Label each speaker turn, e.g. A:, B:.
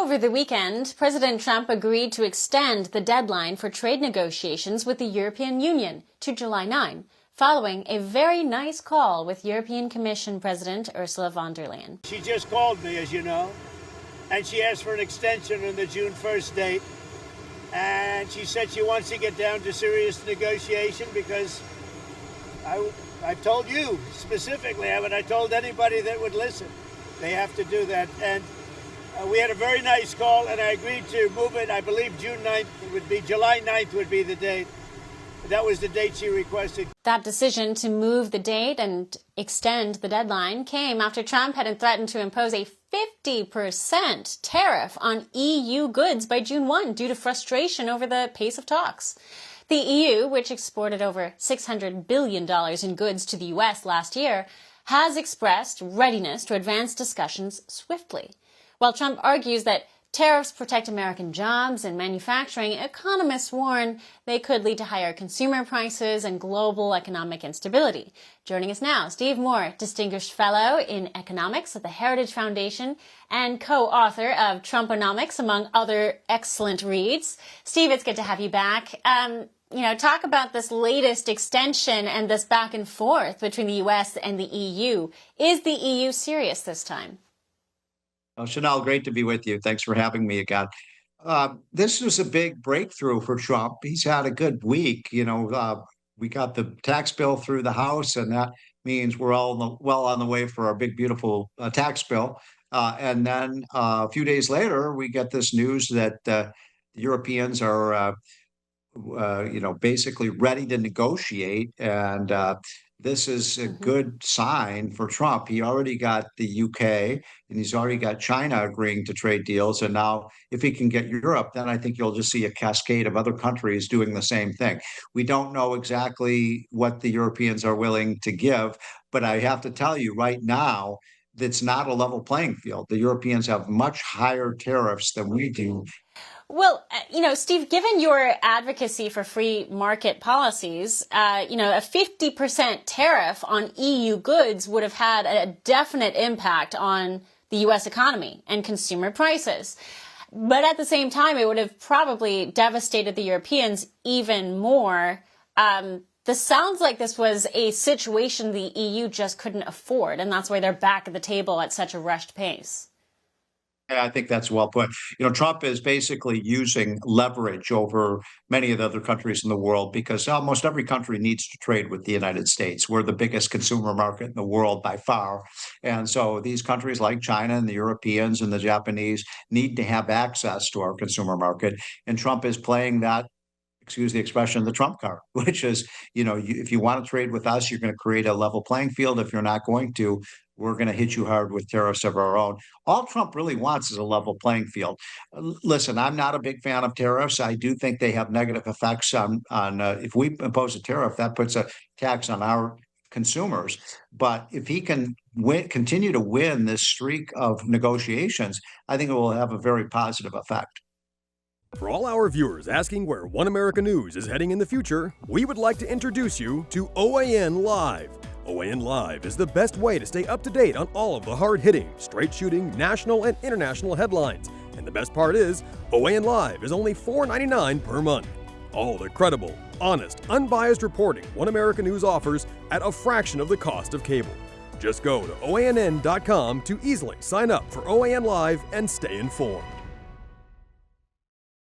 A: Over the weekend, President Trump agreed to extend the deadline for trade negotiations with the European Union to July 9, following a very nice call with European Commission President Ursula von der Leyen.
B: She just called me, as you know, and she asked for an extension on the June 1st date. And she said she wants to get down to serious negotiation because I've told you specifically, haven't I told anybody that would listen? They have to do that. And we had a very nice call, and I agreed to move it. I believe June 9th would be, July 9th would be the date. That was the date she requested.
A: That decision to move the date and extend the deadline came after Trump had threatened to impose a 50% tariff on EU goods by June 1 due to frustration over the pace of talks. The EU, which exported over $600 billion in goods to the U.S. last year, has expressed readiness to advance discussions swiftly. While Trump argues that tariffs protect American jobs and manufacturing, economists warn they could lead to higher consumer prices and global economic instability. Joining us now, Steve Moore, Distinguished Fellow in Economics at the Heritage Foundation and co-author of Trumponomics, among other excellent reads. Steve, it's good to have you back. Talk about this latest extension and this back and forth between the U.S. and the EU. Is the EU serious this time?
C: Oh, Chanel, great to be with you. Thanks for having me again. This was a big breakthrough for Trump. He's had a good week. We got the tax bill through the House, and that means we're all well on the way for our big, beautiful tax bill. And then a few days later, we get this news that the Europeans are, basically ready to negotiate. And this is a good sign for Trump. He already got the UK and he's already got China agreeing to trade deals. And now if he can get Europe, then I think you'll just see a cascade of other countries doing the same thing. We don't know exactly what the Europeans are willing to give, but I have to tell you right now, it's not a level playing field. The Europeans have much higher tariffs than we do.
A: Well, Steve, given your advocacy for free market policies, a 50% tariff on EU goods would have had a definite impact on the U.S. economy and consumer prices. But at the same time, it would have probably devastated the Europeans even more. This sounds like this was a situation the EU just couldn't afford, and that's why they're back at the table at such a rushed pace.
C: Yeah, I think that's well put. Trump is basically using leverage over many of the other countries in the world because almost every country needs to trade with the United States. We're the biggest consumer market in the world by far. And so these countries like China and the Europeans and the Japanese need to have access to our consumer market. And Trump is playing that, excuse the expression, the Trump card, which is, if you want to trade with us, you're going to create a level playing field. If you're not going to, we're going to hit you hard with tariffs of our own. All Trump really wants is a level playing field. Listen, I'm not a big fan of tariffs. I do think they have negative effects on if we impose a tariff, that puts a tax on our consumers. But if he can continue to win this streak of negotiations, I think it will have a very positive effect.
D: For all our viewers asking where One America News is heading in the future, we would like to introduce you to OAN Live. OAN Live is the best way to stay up to date on all of the hard-hitting, straight-shooting, national and international headlines. And the best part is, OAN Live is only $4.99 per month. All the credible, honest, unbiased reporting One America News offers at a fraction of the cost of cable. Just go to OANN.com to easily sign up for OAN Live and stay informed.